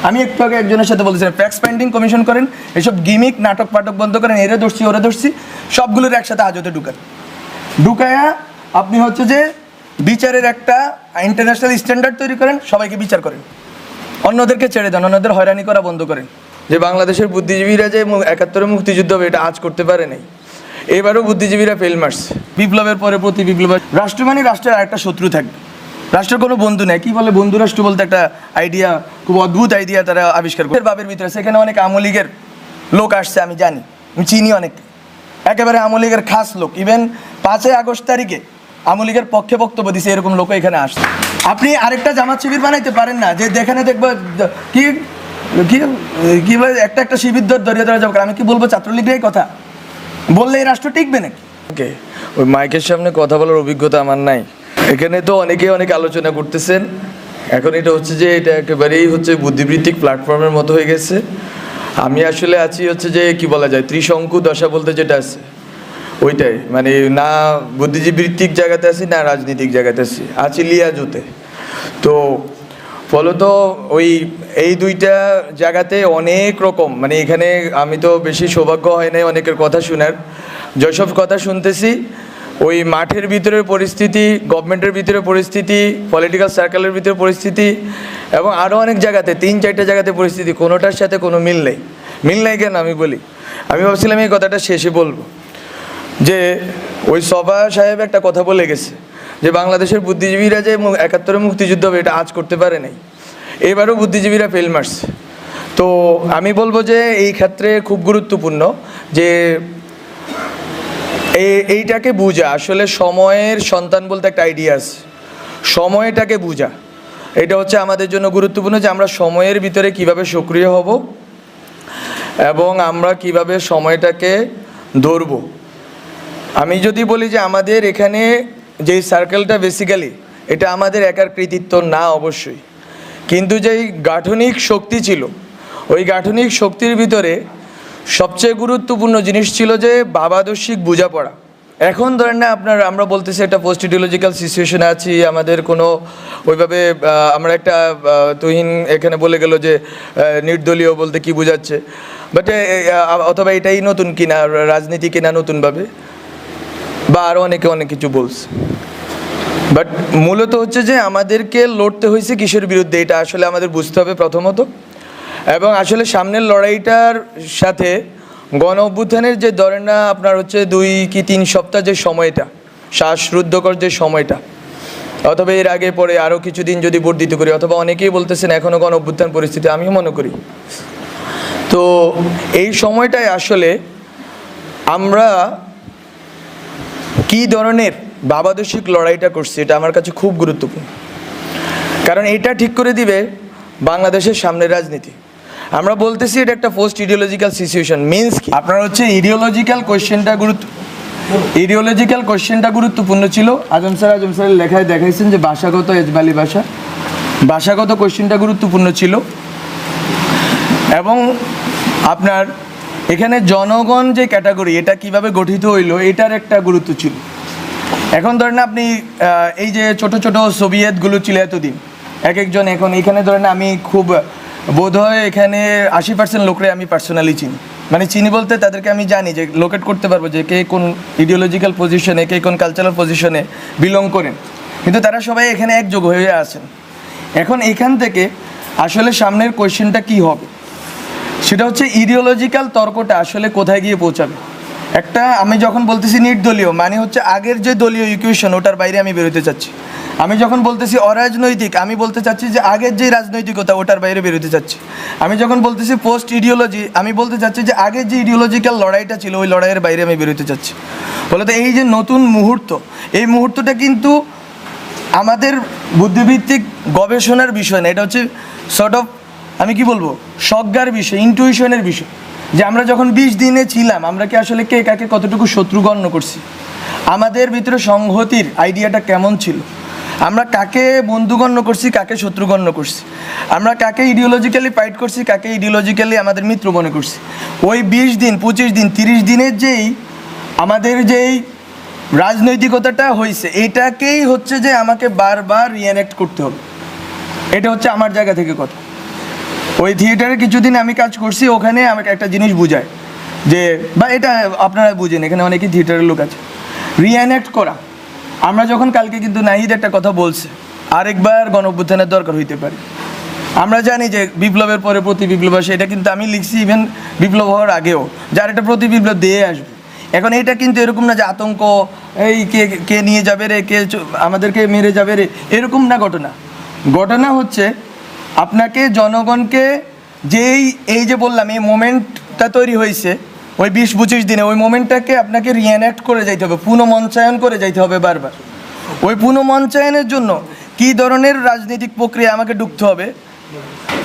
আমি একটু আগে একজনের সাথে বলছিলাম ফ্যাক্স ফাইন্ডিং কমিশন করেন, এসব গিমিক নাটক পাটক বন্ধ করেন, এরে ধরছি ওরে ধরছি সবগুলোর একসাথে হাজতে ঢুকায়া আপনি হচ্ছে যে বিচারের একটা ইন্টারন্যাশনাল স্ট্যান্ডার্ড তৈরি করেন, সবাইকে বিচার করেন, অন্যদেরকে ছেড়ে দেন, অন্যদের হয়রানি করা বন্ধ করেন। যে বাংলাদেশের বুদ্ধিজীবীরা যে ৭১ মুক্তিযুদ্ধ হবে এটা আজ করতে পারে নাই, এবারও বুদ্ধিজীবীরা ফেল মারছে। বিপ্লবের পরে প্রতি বিপ্লব রাষ্ট্র মানে রাষ্ট্রের আরেকটা শত্রু থাকবে, রাষ্ট্রের কোনো বন্ধু নেই। কি বলে বন্ধু রাষ্ট্র বলতে একটা আইডিয়া, খুব অদ্ভুত আইডিয়া তারা আবিষ্কার করে। বাবের ভিতরে সেখানে অনেক আওয়ামী লীগের লোক আসছে, আমি জানি, আমি চিনি অনেক, একেবারে আওয়ামী লীগের খাস লোক। ইভেন 5ই আগস্ট তারিখে আওয়ামী লীগের পক্ষে বক্তব্য দিছে, এরকম লোক এখানে আসছে। আপনি আরেকটা জামাত শিবির বানাইতে পারেন না যে যেখানে দেখবো কি কি কি একটা শিবির দরিয়ে ধরা যাবে। আমি কি বলবো ছাত্রলীগের কথা বললে এই রাষ্ট্র টিকবে নাকি? ওকে, ওই মাইকের সামনে কথা বলার অভিজ্ঞতা আমার নাই। এখানে তো অনেকেই অনেক আলোচনা করতেছেন, এখন এটা হচ্ছে যে এটা একেবারেই হচ্ছে বুদ্ধিবৃত্তিক প্ল্যাটফর্মের মতো হয়ে গেছে। আমি আসলে আছি হচ্ছে যে কি বলা যায় ত্রিশঙ্কু দশা বলতে যেটা আছে ওইটাই, মানে না বুদ্ধিজীবৃত্তিক জায়গাতে আছি না রাজনীতিক জায়গাতে আছি লিয়াজুতে। তো ফলত ওই এই দুইটা জায়গাতে অনেক রকম, মানে এখানে আমি তো বেশি সৌভাগ্য হয় নাই অনেকের কথা শোনার, যেসব কথা শুনতেছি ওই মাঠের ভিতরের পরিস্থিতি, গভর্নমেন্টের ভিতরে পরিস্থিতি, পলিটিক্যাল সার্কেলের ভিতরে পরিস্থিতি এবং আরও অনেক জায়গাতে 3-4টা জায়গাতে পরিস্থিতি, কোনোটার সাথে কোনো মিল নেই। মিল নেই কেন আমি বলি, আমি ভাবছিলাম এই কথাটা শেষে বলবো, যে ওই সভা সাহেব একটা কথা বলে গেছে যে বাংলাদেশের বুদ্ধিজীবীরা যে ৭১ মুক্তিযুদ্ধ হবে এটা আজ করতে পারে নাই, এবারও বুদ্ধিজীবীরা ফেল মারছে। তো আমি বলবো যে এই ক্ষেত্রে খুব গুরুত্বপূর্ণ যে এইটাকে বুঝা, আসলে সময়ের সন্তান বলতে একটা আইডিয়া আছে, সময়টাকে বুঝা, এটা হচ্ছে আমাদের জন্য গুরুত্বপূর্ণ যে আমরা সময়ের ভিতরে কিভাবে সক্রিয় হব এবং আমরা কিভাবে সময়টাকে ধরব। আমি যদি বলি যে আমাদের এখানে যেই সার্কেলটা বেসিক্যালি এটা আমাদের একার কৃতিত্ব না অবশ্যই, কিন্তু যেই গাঠনিক শক্তি ছিল ওই গাঠনিক শক্তির ভিতরে সবচেয়ে গুরুত্বপূর্ণ জিনিস ছিল যে ভাবাদর্শিক বোঝাপড়া। এখন ধরেন না আমরা বলতেছি একটা পোস্ট ইডিওলজিক্যাল সিচুয়েশনে আছি, আমাদের কোনো ওইভাবে আমরা একটা তুহিন এখানে বলে গেল যে নির্দলীয় বলতে কি বোঝাচ্ছে, বাট অথবা এটাই নতুন কিনা রাজনীতি কিনা নতুনভাবে, বা আরও অনেকে অনেক কিছু বলছে। বাট মূলত হচ্ছে যে আমাদেরকে লড়তে হয়েছে কিসের বিরুদ্ধে এটা আসলে আমাদের বুঝতে হবে প্রথমত, এবং আসলে সামনের লড়াইটার সাথে গণ অভ্যুত্থানের যে ধরেন না আপনার হচ্ছে 2 কি 3 সপ্তাহ যে সময়টা, শ্বাসরুদ্ধকর যে সময়টা, অথবা এর আগে পরে আরও কিছুদিন যদি বর্ধিত করি, অথবা অনেকেই বলতেছেন এখনও গণ অভ্যুত্থান পরিস্থিতি, আমিও মনে করি। তো এই সময়টায় আসলে আমরা কী ধরনের ভাবাদর্শিক লড়াইটা করছি এটা আমার কাছে খুব গুরুত্বপূর্ণ, কারণ এটা ঠিক করে দিবে বাংলাদেশের সামনের রাজনীতি। আমরা বলতেছি এটা একটা পোস্ট ইডিওলজিক্যাল সিচুয়েশন, মিনস কি আপনার হচ্ছে ইডিওলজিক্যাল কোয়েশ্চেনটা গুরুত্বপূর্ণ ছিল। আজম স্যারের লেখায় দেখাইছেন যে ভাষাগত এজবালি ভাষাগত কোয়েশ্চেনটা গুরুত্বপূর্ণ ছিল, এবং আপনার এখানে জনগণ যে ক্যাটাগরি এটা কিভাবে গঠিত হইলো এটার একটা গুরুত্ব ছিল। এখন ধরেন আপনি এই যে ছোট ছোট সোভিয়েতগুলো ছিল এতদিন এক একজন, এখন এখানে ধরেন আমি খুব বোধহয় এখানে 80% লোকরে আমি পার্সোনালি চিনি, মানে চিনি বলতে তাদেরকে আমি জানি যে লোকেট করতে পারবো যে কে কোন ইডিওলজিক্যাল পজিশনে, কে কোন কালচারাল পজিশনে বিলং করেন, কিন্তু তারা সবাই এখানে একযোগ হয়ে আছেন। এখন এখান থেকে আসলে সামনের কোয়েশ্চেনটা কি হবে সেটা হচ্ছে ইডিওলজিক্যাল তর্কটা আসলে কোথায় গিয়ে পৌঁছাবে। একটা আমি যখন বলতেছি নির্দলীয় মানে হচ্ছে আগের যে দলীয় ইকুয়েশন ওটার বাইরে আমি বেরোতে চাচ্ছি। আমি যখন বলতেছি অরাজনৈতিক আমি বলতে চাচ্ছি যে আগের যে রাজনৈতিকতা ওটার বাইরে বেরোতে চাচ্ছি। আমি যখন বলতেছি পোস্ট ইডিওলজি আমি বলতে চাচ্ছি যে আগের যে ইডিওলজিক্যাল লড়াইটা ছিল ওই লড়াইয়ের বাইরে আমি বেরোতে চাচ্ছি। ফলত এই যে নতুন মুহূর্ত, এই মুহূর্তটা কিন্তু আমাদের বুদ্ধিভিত্তিক গবেষণার বিষয় না, এটা হচ্ছে সর্ট অফ আমি কি বলবো সজ্ঞার বিষয়, ইনটুইশনের বিষয়, যে আমরা যখন 20 দিনে ছিলাম আমরা কি আসলে কে কাকে কতটুকু শত্রু গণ্য করছি, আমাদের ভিতরে সংহতির আইডিয়াটা কেমন ছিল, আমরা কাকে বন্ধু গণ্য করছি কাকে শত্রু গণ্য করছি, আমরা কাকে ইডিওলজিক্যালি ফাইট করছি কাকে ইডিওলজিক্যালি আমাদের মিত্র মনে করছি। ওই 20 দিন 25 দিন 30 দিনের যেই আমাদের যেই রাজনৈতিকতাটা হয়েছে এটাকেই হচ্ছে যে আমাকে বারবার রিএনেক্ট করতে হবে, এটা হচ্ছে আমার জায়গা থেকে কথা। ওই থিয়েটারে কিছুদিন আমি কাজ করছি, ওখানে আমাকে একটা জিনিস বুঝায় যে, বা এটা আপনারা বুঝেন, এখানে অনেকেই থিয়েটারের লোক আছে, রিঅ্যানেক্ট করা। আমরা যখন কালকে কিন্তু নাহিদ একটা কথা বলছে, আরেকবার গণঅভ্যুত্থানের দরকার হইতে পারে। আমরা জানি যে বিপ্লবের পরে প্রতি বিপ্লব আসে, এটা কিন্তু আমি লিখছি ইভেন বিপ্লব হওয়ার আগেও, যার একটা প্রতি বিপ্লব দিয়ে আসবে। এখন এটা কিন্তু এরকম না যে আতঙ্ক, এই কে নিয়ে যাবে রে, আমাদেরকে মেরে যাবে রে, এরকম না ঘটনা। ঘটনা হচ্ছে আপনাকে জনগণকে এই যে বললাম এই মোমেন্টটা তৈরি হয়েছে ওই 20-25 দিনে, ওই মোমেন্টটাকে আপনাকে রিঅ্যানেক্ট করে যাইতে হবে, পুনঃমঞ্চায়ন করে যাইতে হবে বারবার। ওই পুনঃমঞ্চায়নের জন্য কী ধরনের রাজনৈতিক প্রক্রিয়া আমাকে ঢুকতে হবে,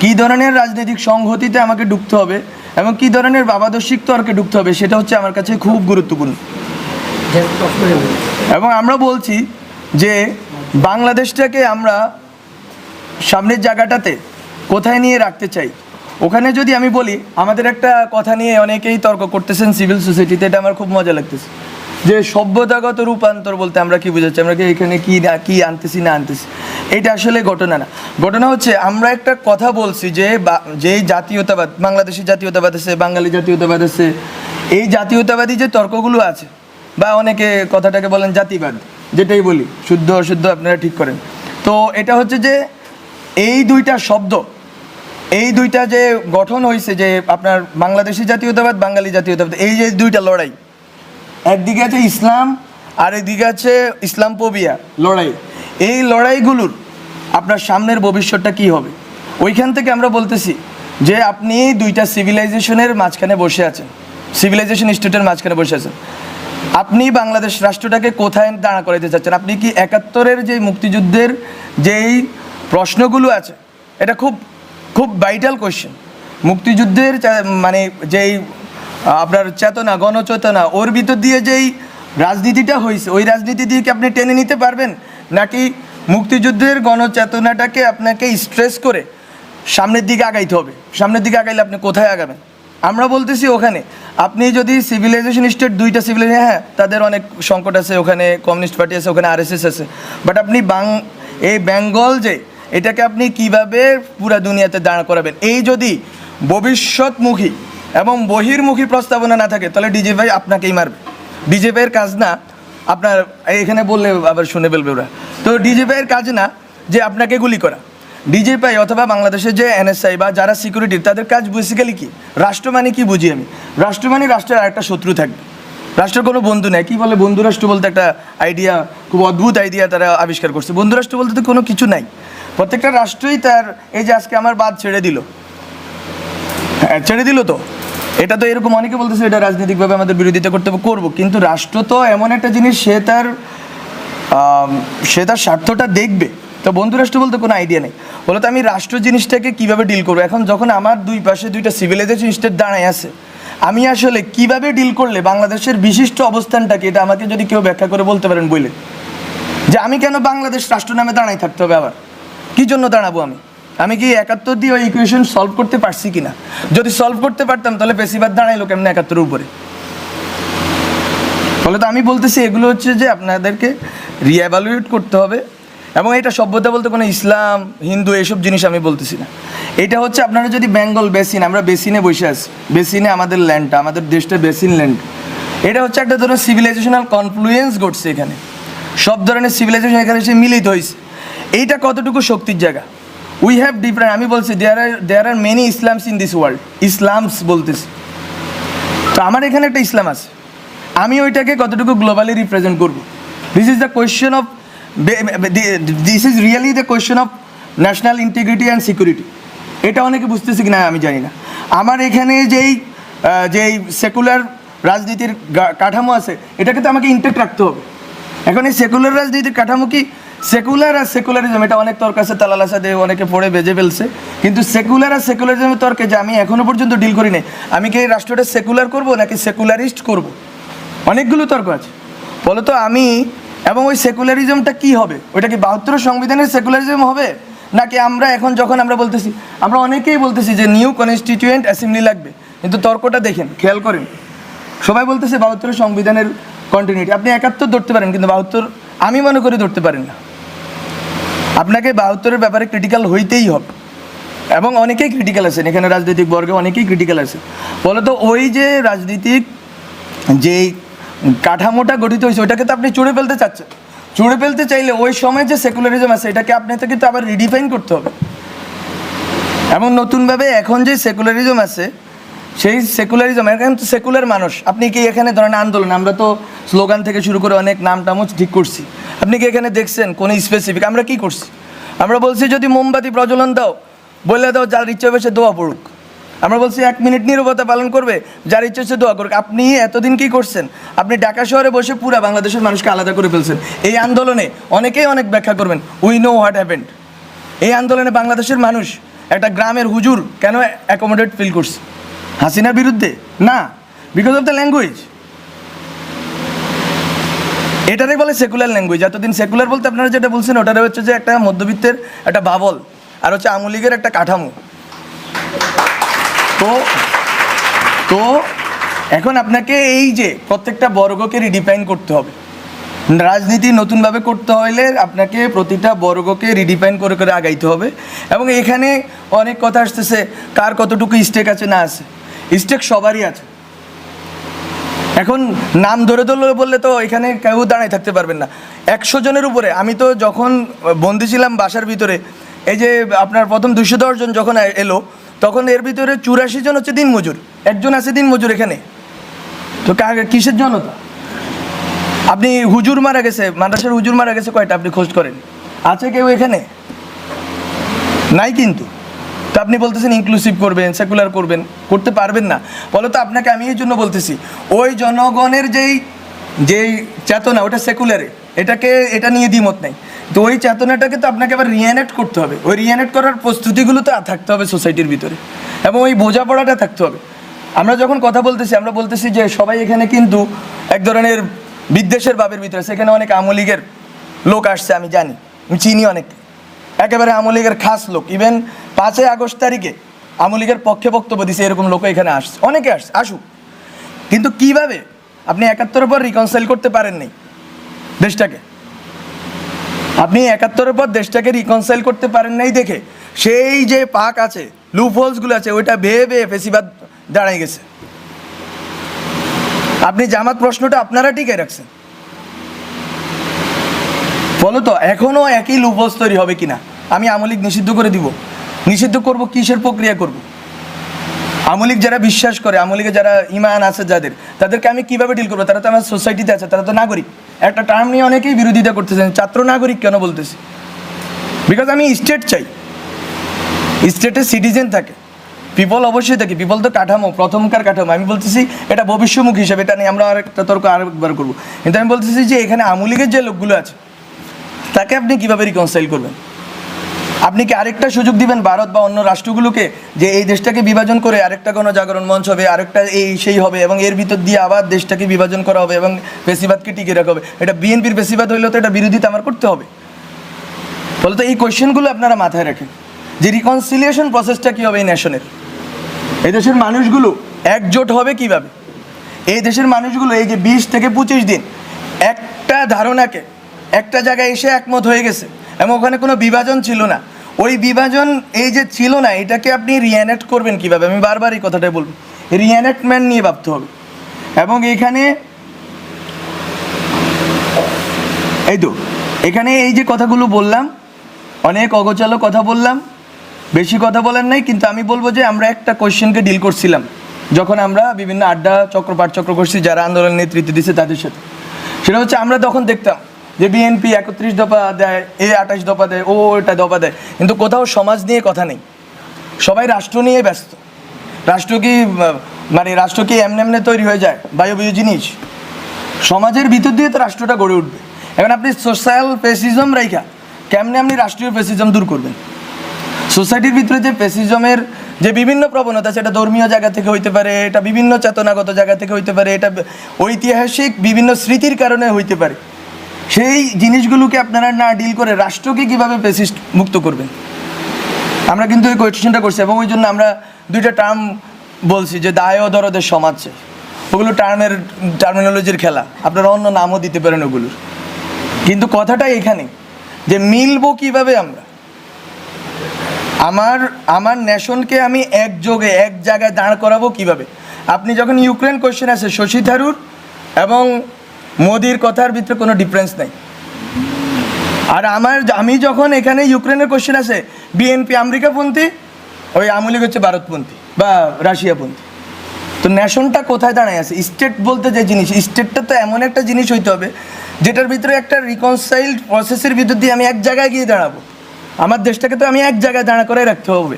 কী ধরনের রাজনৈতিক সংহতিতে আমাকে ঢুকতে হবে এবং কী ধরনের ভাবাদর্শিক তর্কে ঢুকতে হবে, সেটা হচ্ছে আমার কাছে খুব গুরুত্বপূর্ণ। এবং আমরা বলছি যে বাংলাদেশটাকে আমরা সামনের জায়গাটাতে কোথায় নিয়ে রাখতে চাই। ওখানে যদি আমি বলি, আমাদের একটা কথা নিয়ে অনেকেই তর্ক করতেছেন সিভিল সোসাইটিতে, এটা আমার খুব মজা লাগতেছে, যে সভ্যতাগত রূপান্তর বলতে আমরা কি বুঝাচ্ছি, আমরা কি এখানে কি আনতেছি না আনতেছি, এটা আসলে ঘটনা না। ঘটনা হচ্ছে আমরা একটা কথা বলছি যে জাতীয়তাবাদ, বাংলাদেশি জাতীয়তাবাদ আছে, বাঙালি জাতীয়তাবাদ আছে, এই জাতীয়তাবাদী যে তর্কগুলো আছে, বা অনেকে কথাটাকে বলেন জাতিবাদ, যেটাই বলি, শুদ্ধ অশুদ্ধ আপনারা ঠিক করেন। তো এটা হচ্ছে যে এই দুইটা শব্দ, এই দুইটা যে গঠন হয়েছে, যে আপনার বাংলাদেশি জাতীয়তাবাদ, বাঙালি জাতীয়তাবাদ, এই যে দুইটা লড়াই, একদিকে আছে ইসলাম আর একদিকে আছে ইসলামফোবিয়া লড়াই। এই লড়াইগুলোর আপনার সামনের ভবিষ্যৎটা কি হবে, ওইখান থেকে আমরা বলতেছি যে আপনি দুইটা সিভিলাইজেশনের মাঝখানে বসে আছেন, সিভিলাইজেশন স্টেটের মাঝখানে বসে আছেন। আপনি বাংলাদেশ রাষ্ট্রটাকে কোথায় দাঁড়া করাইতে চাচ্ছেন? আপনি কি 71-এর যে মুক্তিযুদ্ধের যেই প্রশ্নগুলো আছে, এটা খুব খুব ভাইটাল কোয়েশ্চেন। মুক্তিযুদ্ধের মানে যেই আপনার চেতনা, গণচেতনা, ওর ভিতর দিয়ে যেই রাজনীতিটা হয়েছে, ওই রাজনীতি দিয়ে কি আপনি টেনে নিতে পারবেন, নাকি মুক্তিযুদ্ধের গণচেতনাটাকে আপনাকে স্ট্রেস করে সামনের দিকে আগাইতে হবে? সামনের দিকে আগাইলে আপনি কোথায় আগাবেন? আমরা বলতেছি ওখানে আপনি যদি সিভিলাইজেশন স্টেট, দুইটা সিভিলাইজেশন, হ্যাঁ তাদের অনেক সংকট আছে, ওখানে কমিউনিস্ট পার্টি আছে, ওখানে RSS আছে, বাট আপনি এই বেঙ্গল যে এটাকে আপনি কিভাবে পুরা দুনিয়াতে দাঁড় করাবেন, এই যদি ভবিষ্যৎমুখী এবং বহির্মুখী প্রস্তাবনা না থাকে, তাহলে ডিজিএফআই আপনাকেই মারবে। ডিজিএফআইয়ের কাজ না আপনার, এখানে বললে আবার শুনে ফেলবে ওরা, তো ডিজিএফআইয়ের কাজ না যে আপনাকে গুলি করা। ডিজিএফআই অথবা বাংলাদেশের যে NSI বা যারা সিকিউরিটির, তাদের কাজ বেসিক্যালি কি, রাষ্ট্র মানে কি বুঝি আমি, রাষ্ট্র মানে রাষ্ট্রের আরেকটা শত্রু থাকবে, রাষ্ট্রের কোনো বন্ধু নেই। কী বলে বন্ধু রাষ্ট্র বলতে একটা আইডিয়া, খুব অদ্ভুত আইডিয়া তারা আবিষ্কার করছে। বন্ধু রাষ্ট্র বলতে তো কোনো কিছু নাই, প্রত্যেকটা রাষ্ট্রই তার, এই যে আজকে আমার বাদ ছেড়ে দিল, ছেড়ে দিল, তো এটা তো এরকম অনেকে বলতেছে এটা রাজনৈতিকভাবে আমাদের বিরোধিতা করতে হবে, করবো, কিন্তু রাষ্ট্র তো এমন একটা জিনিস, সে তার স্বার্থটা দেখবে। তো বন্ধু রাষ্ট্র বলতে কোনো আইডিয়া নেই। বলো তো আমি রাষ্ট্র জিনিসটাকে কীভাবে ডিল করবো? এখন যখন আমার দুই পাশে দুইটা সিভিলাইজেশন স্টেট দাঁড়ায় আছে, আমি আসলে কিভাবে ডিল করলে বাংলাদেশের বিশিষ্ট অবস্থানটাকে, এটা আমাকে যদি কেউ ব্যাখ্যা করে বলতে পারেন বলে, যে আমি কেন বাংলাদেশ রাষ্ট্র নামে দাঁড়াই থাকতে হবে, আবার কী জন্য দাঁড়াবো? আমি কি 71 দিয়ে ওই ইকুয়েশন সলভ করতে পারছি কিনা? যদি সলভ করতে পারতাম তাহলে বেশিরভাগ দাঁড়াইলো কেমন 71-এর উপরে? ফলে তো আমি বলতেছি এগুলো হচ্ছে যে আপনাদেরকে রিএভালুয়েট করতে হবে। এবং এটা সভ্যতা বলতে কোনো ইসলাম, হিন্দু এইসব জিনিস আমি বলতেছি না। এটা হচ্ছে আপনারা যদি বেঙ্গল বেসিন, আমরা বেসিনে বসে আছি, বেসিনে আমাদের ল্যান্ডটা, আমাদের দেশটা বেসিন ল্যান্ড, এটা হচ্ছে একটা ধরনের সিভিলাইজেশনাল কনফ্লুয়েন্স ঘটছে এখানে, সব ধরনের সিভিলাইজেশন এখানে এসে মিলিত হয়েছে। এইটা কতটুকু শক্তির জায়গা? উই হ্যাভ ডিফারেন্ট, আমি বলছি there are many Islams in this world, Islams বলতেছি, তো আমার এখানে একটা ইসলাম আছে, আমি ওইটাকে কতটুকু গ্লোবালি রিপ্রেজেন্ট করবো? This is the question of, this is really the question of national integrity and security. এটা অনেকে বুঝতেছে কি না আমি জানি না। আমার এখানে যেই সেকুলার রাজনীতির কাঠামো আছে, এটাকে তো আমাকে ইন্টেক্ট রাখতে হবে। এখন এই সেকুলার রাজনীতির কাঠামো কি, সেকুলার আর সেকুলারিজম, এটা অনেক তর্ক আছে, তালাল আসাদে অনেকে পড়ে বেজে ফেলছে, কিন্তু সেকুলার আর সেকুলারিজমের তর্কে যে আমি এখনও পর্যন্ত ডিল করি নাই, আমি কি এই রাষ্ট্রটা সেকুলার করবো নাকি সেকুলারিস্ট করব, অনেকগুলো তর্ক আছে। বলো তো আমি, এবং ওই সেকুলারিজমটা কি হবে? ওইটা কি 72 সংবিধানের সেকুলারিজম হবে, নাকি আমরা এখন যখন আমরা বলতেছি, আমরা অনেকেই বলতেছি যে নিউ কনস্টিটিউয়েন্ট অ্যাসেম্বলি লাগবে, কিন্তু তর্কটা দেখেন, খেয়াল করেন, সবাই বলতেছে 72 সংবিধানের কন্টিনিউটি। আপনি 71 ধরতে পারেন, কিন্তু 72 আমি মনে করি ধরতে পারেন না। আপনাকে 72-এর ব্যাপারে ক্রিটিক্যাল হইতেই হবে। এবং অনেকেই ক্রিটিক্যাল আছেন এখানে, রাজনৈতিক বর্গে অনেকেই ক্রিটিক্যাল আছে। ফলত ওই যে রাজনীতিক যেই কাঠামোটা গঠিত হয়েছে ওইটাকে তো আপনি চুড়ে ফেলতে চাচ্ছেন। চুড়ে ফেলতে চাইলে ওই সময় যে সেকুলারিজম আছে এটাকে আপনাকে কিন্তু আবার রিডিফাইন করতে হবে। এবং নতুনভাবে এখন যে সেকুলারিজম আছে সেই সেকুলারিজম, এখন তো সেকুলার মানুষ, আপনি কি এখানে ধরেন আন্দোলন, আমরা তো স্লোগান থেকে শুরু করে অনেক নাম টামও ঠিক করছি, আপনি কি এখানে দেখছেন কোনো স্পেসিফিক আমরা কি করছি? আমরা বলছি যদি মোমবাতি প্রজ্বলন দাও, বলে দাও যার ইচ্ছে হবে সে দোয়া পড়ুক। আমরা বলছি 1 মিনিট নীরবতা পালন করবে, যার ইচ্ছে সে দোয়া করুক। আপনি এতদিন কি করছেন? আপনি ঢাকা শহরে বসে পুরা বাংলাদেশের মানুষকে আলাদা করে ফেলছেন। এই আন্দোলনে অনেকেই অনেক ব্যাখ্যা করবেন, উই নো হোয়াট হ্যাপেন্ড। এই আন্দোলনে বাংলাদেশের মানুষ একটা গ্রামের হুজুর কেন অ্যাকোমোডেট ফিল করছে? হাসিনার বিরুদ্ধে না, বিকজ অফ দ্য ল্যাঙ্গুয়েজ। এটারে বলে সেকুলার ল্যাঙ্গুয়েজ। এতদিন সেকুলার বলতে আপনারা যেটা বলছেন ওটারে হচ্ছে যে একটা মধ্যবিত্তের একটা বাবল, আর হচ্ছে আওয়ামী লীগের একটা কাঠামো। তো এখন আপনাকে এই যে প্রত্যেকটা বর্গকে রিডিফাইন করতে হবে। রাজনীতি নতুনভাবে করতে হলে আপনাকে প্রতিটা বর্গকে রিডিফাইন করে করে আগাইতে হবে। এবং এখানে অনেক কথা আসতেছে কার কতটুকু স্টেক আছে না আছে, স্টেক সবারই আছে। এখন নাম ধরে ধরলে বললে তো এখানে কেউ দাঁড়ায় থাকতে পারবেন না। 100 জনের উপরে, আমি তো যখন বন্দি ছিলাম বাসার ভিতরে, এই যে আপনার প্রথম 210 জন যখন এলো তখন এর ভিতরে 84 জন হচ্ছে দিনমজুর, একজন আছে দিনমজুর এখানে। তো কিসের জনতা? আপনি হুজুর মারা গেছে, মাদ্রাসার হুজুর মারা গেছে কয়টা আপনি খোঁজ করেন? আছে কেউ এখানে? নাই। কিন্তু তো আপনি বলতেছেন ইনক্লুসিভ করবেন, সেকুলার করবেন, করতে পারবেন না। বলো তো আপনাকে আমি এই জন্য বলতেছি ওই জনগণের যেই চেতনা ওটা সেকুলারে, এটা নিয়ে দ্বিমত নাই। তো ওই চেতনাটাকে তো আপনাকে আবার রিঅ্যানেক্ট করতে হবে। ওই রিঅ্যানেক্ট করার প্রস্তুতিগুলো তো থাকতে হবে সোসাইটির ভিতরে, এবং ওই বোঝাপড়াটা থাকতে হবে। আমরা যখন কথা বলতেছি আমরা বলতেছি যে সবাই এখানে কিন্তু এক ধরনের বিদ্বেষের ভাবের ভিতরে, সেখানে অনেক আওয়ামী লীগের লোক আসছে, আমি জানি, আমি চিনি অনেক, একেবারে আওয়ামী লীগের খাস লোক। ইভেন 5ই আগস্ট তারিখে আওয়ামী লীগের পক্ষে বক্তব্য দিছে, এরকম লোক এখানে আসছে, অনেকে আসুক। কিন্তু কিভাবে আপনি 71-এর পর রিকনসাইল করতে পারেন নাই দেশটাকে? আপনি 71-এর পর দেশটাকে রিকনসাইল করতে পারেন নাই দেখে সেই যে পাক আছে, লুপ হোলসগুলো আছে, ওইটা ভেবে ফেসিবাদ দাঁড়ায় গেছে। আপনি জামাত প্রশ্নটা আপনারা টিকে রাখছেন। ফলত এখনও একই লুপ হোলস তৈরি হবে কিনা। আমি আওয়ামী লীগ নিষিদ্ধ করে দিব, নিষিদ্ধ করব কিসের প্রক্রিয়া করব? আওয়ামী লীগ যারা বিশ্বাস করে, আওয়ামী লীগে যারা ইমান আছে যাদের, তাদেরকে আমি কীভাবে ডিল করবো? তারা তো আমার সোসাইটিতে আছে, তারা তো নাগরিক। একটা টার্ম নিয়ে অনেকেই বিরোধিতা করতেছেন, ছাত্র নাগরিক কেন বলতেছি? বিকজ আমি স্টেট চাই, স্টেটের সিটিজেন থাকে, পিপল অবশ্যই থাকে। পিপল তো কাঠামো, প্রথমকার কাঠামো। আমি বলতেছি এটা ভবিষ্যমুখী হিসেবে, এটা নিয়ে আমরা আরেকটা তর্ক আরেকবার করবো। কিন্তু আমি বলতেছি যে এখানে আওয়ামী লীগের যে লোকগুলো আছে তাকে আপনি কীভাবে রিকনসাইল করবেন? আপনি কি আরেকটা সুযোগ দিবেন ভারত বা অন্য রাষ্ট্রগুলোকে যে এই দেশটাকে বিভাজন করে আরেকটা গণজাগরণ মঞ্চ হবে, আরেকটা সেই হবে, এবং এর ভিতর দিয়ে আবার দেশটাকে বিভাজন করা হবে এবং ফেসিবাদকে টিকে রাখা হবে? এটা বিএনপির ফেসিবাদ হইলেও তো এটা বিরোধিতা আমার করতে হবে। ফলে তো এই কোয়েশ্চেনগুলো আপনারা মাথায় রাখেন যে রিকনসিলিয়েশন প্রসেসটা কী হবে এই নেশনের। এই দেশের মানুষগুলো একজোট হবে কিভাবে? এই দেশের মানুষগুলো এই যে 20 থেকে 25 দিন একটা ধারণাকে একটা জায়গায় এসে একমত হয়ে গেছে, এবং ওখানে কোনো বিভাজন ছিল না। ওই বিভাজন এই যে ছিল না, এটাকে আপনি রিঅ্যানেক্ট করবেন কিভাবে? আমি বারবার এই কথাটাই বলবো, রিঅ্যানেক্টমেন্ট নিয়ে ভাবতে হবে। এবং এখানে এখানে এই যে কথাগুলো বললাম, অনেক অগোছালো কথা বললাম, বেশি কথা বলেন নাই। কিন্তু আমি বলবো যে আমরা একটা কোয়েশ্চেনকে ডিল করছিলাম যখন আমরা বিভিন্ন আড্ডা চক্র পাঠচক্র করছি যারা আন্দোলনের নেতৃত্ব দিচ্ছে তাদের সাথে। সেটা হচ্ছে আমরা তখন দেখতাম যে বিএনপি 31 দফা দেয়, 28 দফা দেয়, ওটা দফা দেয়, কিন্তু কোথাও সমাজ নিয়ে কথা নেই। সবাই রাষ্ট্র নিয়ে ব্যস্ত। রাষ্ট্র কি এমনি তৈরি হয়ে যায়? বায়বীয় জিনিস। সমাজের ভিতর দিয়ে তো রাষ্ট্রটা গড়ে উঠবে। এখন আপনি সোশ্যাল ফেসিজম রাইখা কেমনে আপনি রাষ্ট্রীয় ফেসিজম দূর করবেন? সোসাইটির ভিতরে যে ফেসিজমের যে বিভিন্ন প্রবণতা, সেটা ধর্মীয় জায়গা থেকে হইতে পারে, এটা বিভিন্ন চেতনাগত জায়গা থেকে হইতে পারে, এটা ঐতিহাসিক বিভিন্ন স্মৃতির কারণে হইতে পারে। সেই জিনিসগুলোকে আপনারা না ডিল করে রাষ্ট্রকে কীভাবে ফেসিস্ট মুক্ত করবেন? আমরা কিন্তু এই কোয়েশ্চেনটা করছি, এবং ওই জন্য আমরা 2টা টার্ম বলছি যে দায় ও দরদের সমাজ। ওগুলো টার্মিনোলজির খেলা, আপনারা অন্য নামও দিতে পারেন ওগুলোর। কিন্তু কথাটা এখানে যে মিলবো কিভাবে আমরা। আমার আমার নেশনকে আমি একযোগে এক জায়গায় দাঁড় করাবো কিভাবে? আপনি যখন ইউক্রেন কোয়েশ্চেন আছে, শশী থারুর এবং মোদির কথার ভিতরে কোনো ডিফারেন্স নাই। আর আমি যখন এখানে ইউক্রেনের কোয়েশ্চেন আছে, বিএনপি আমেরিকাপন্থী, ওই আওয়ামী লীগ হচ্ছে ভারতপন্থী বা রাশিয়াপন্থী। তো নেশনটা কোথায় দাঁড়ায় আছে? স্টেট বলতে যে জিনিস, স্টেটটা তো এমন একটা জিনিস হইতে হবে যেটার ভিতরে একটা রিকনসাইল্ড প্রসেসের ভিতর দিয়ে আমি এক জায়গায় গিয়ে দাঁড়াবো। আমার দেশটাকে তো আমি এক জায়গায় দাঁড়া করে রাখতে হবে,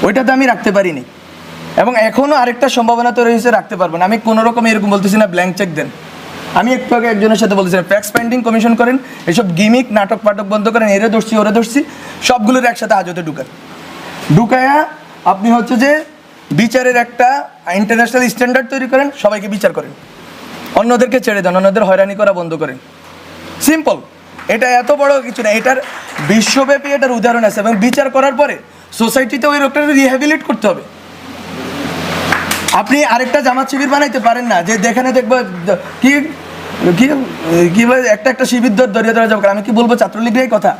ওইটা তো আমি রাখতে পারিনি। এবং এখনও আরেকটা সম্ভাবনা তো রয়েছে, রাখতে পারবো না। আমি কোনো রকম এরকম বলতেছি না ব্ল্যাঙ্ক চেক দেন। আমি একটু আগে একজনের সাথে বলতেছিলাম ফ্যাক্স ফাইন্ডিং কমিশন করেন, এসব গিমিক নাটক পাটক বন্ধ করেন, এরে ধরছি ওরে ধরছি সবগুলোর একসাথে হাজতে ঢুকায়া আপনি হচ্ছে যে বিচারের একটা ইন্টারন্যাশনাল স্ট্যান্ডার্ড তৈরি করেন, সবাইকে বিচার করেন, অন্যদেরকে ছেড়ে দেন, অন্যদের হয়রানি করা বন্ধ করেন। সিম্পল, এটা এত বড় কিছু না। এটার বিশ্বব্যাপী এটার উদাহরণ আছে। এবং বিচার করার পরে সোসাইটিতে ওই লোকটাকে রিহ্যাবিলিট করতে হবে। আপনি আরেকটা জামাত শিবির বানাইতে পারেন না যে যেখানে দেখবো কি কি কি একটা শিবির দরিয়া ধরা যাবে। আমি কি বলবো ছাত্রলীগের এই কথা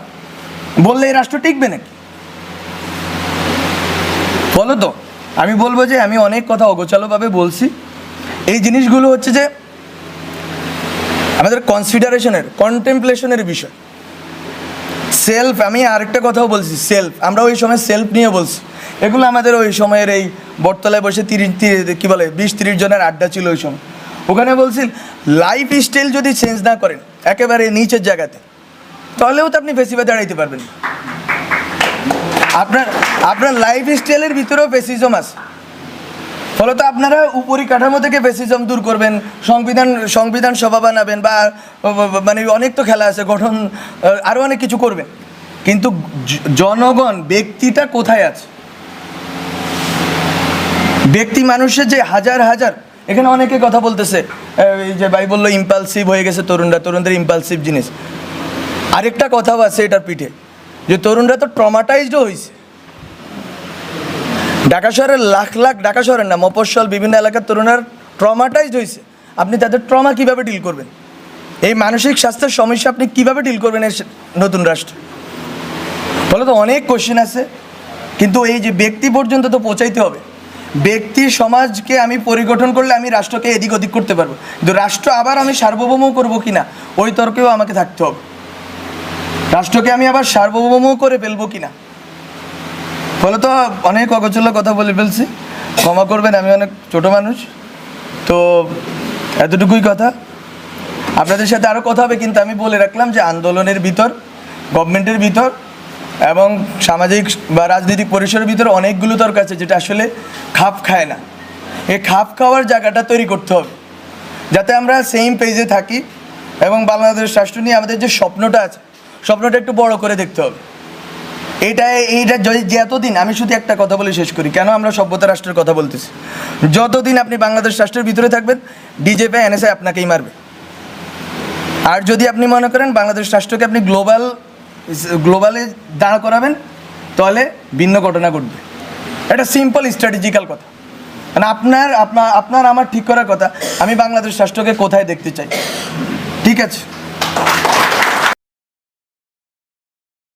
বললে এই রাষ্ট্র টিকবে নাকি? বলো তো। আমি বলবো যে আমি অনেক কথা অগোছালোভাবে বলছি। এই জিনিসগুলো হচ্ছে যে আমাদের কনসিডারেশনের, কন্টেম্পলেশনের বিষয়। সেলফ, আমি আরেকটা কথাও বলছি, সেলফ, আমরা ওই সময় সেলফ নিয়ে বলছি। এগুলো আমাদের ওই সময়ের এই বটতলায় বসে 20-30 জনের আড্ডা ছিল ওই সময়। ওখানে বলছি লাইফ স্টাইল যদি চেঞ্জ না করেন একেবারে নিচের জায়গাতে, তাহলেও তো আপনি ফেসিবাদে দাঁড়াইতে পারবেন। আপনার লাইফ স্টাইলের ভিতরেও ফেসিজম আছে। ফলত আপনারা উপরিকাঠামো থেকে ফেসিজম দূর করবেন, সংবিধান সভা বানাবেন, বা মানে অনেক তো খেলা আছে, গঠন আরও অনেক কিছু করবেন। কিন্তু জনগণ, ব্যক্তিটা কোথায় আছে? ব্যক্তি মানুষের যে হাজার হাজার, এখানে অনেকে কথা বলতেছে এই যে ভাই বললো ইম্পালসিভ হয়ে গেছে তরুণদের ইম্পালসিভ জিনিস। আরেকটা কথাও আছে এটার পিঠে, যে তরুণরা তো ট্রমাটাইজডও হয়েছে। ঢাকা শহরের লাখ ঢাকা শহরের না, মফস্বল বিভিন্ন এলাকার তরুণরা ট্রমাটাইজড হয়েছে। আপনি তাদের ট্রমা কীভাবে ডিল করবেন? এই মানসিক স্বাস্থ্যের সমস্যা আপনি কীভাবে ডিল করবেন এই নতুন রাষ্ট্রে? বলে তো অনেক কোশ্চেন আছে, কিন্তু এই যে ব্যক্তি পর্যন্ত তো পৌঁছাইতে হবে। ব্যক্তি সমাজকে আমি পরিগঠন করলে আমি রাষ্ট্রকে এদিক ওদিক করতে পারবো, কিন্তু রাষ্ট্র আবার আমি সার্বভৌম করবো কিনা ওই তর্কেও আমাকে থাকতে হবে। রাষ্ট্রকে আমি আবার সার্বভৌম করে ফেলবো কিনা। ফলে তো অনেক অগোছালো কথা বলে ফেলছি, ক্ষমা করবেন, আমি অনেক ছোট মানুষ। তো এতটুকুই কথা। আপনাদের সাথে আরও কথা হবে, কিন্তু আমি বলে রাখলাম যে আন্দোলনের ভিতর, গভর্নমেন্টের ভিতর এবং সামাজিক বা রাজনৈতিক পরিসরের ভিতরে অনেকগুলো তর্ক আছে যেটা আসলে খাপ খায় না। এই খাপ খাওয়ার জায়গাটা তৈরি করতে হবে যাতে আমরা সেম পেজে থাকি এবং বাংলাদেশ রাষ্ট্র নিয়ে আমাদের যে স্বপ্নটা আছে, স্বপ্নটা একটু বড় করে দেখতে হবে। এইটা যতদিন, আমি শুধু একটা কথা বলে শেষ করি, কেন আমরা সভ্যতা রাষ্ট্রের কথা বলতেছি। যতদিন আপনি বাংলাদেশ রাষ্ট্রের ভিতরে থাকবেন, ডিজেপি এনএসআই আপনাকেই মারবে। আর যদি আপনি মনে করেন বাংলাদেশ রাষ্ট্রকে আপনি গ্লোবালে দাঁড় করাবেন, তাহলে ভিন্ন ঘটনা ঘটবে। এটা সিম্পল স্ট্র্যাটেজিক্যাল কথা। মানে আপনার আমার ঠিক করার কথা, আমি বাংলাদেশ রাষ্ট্রকে কোথায় দেখতে চাই। ঠিক আছে।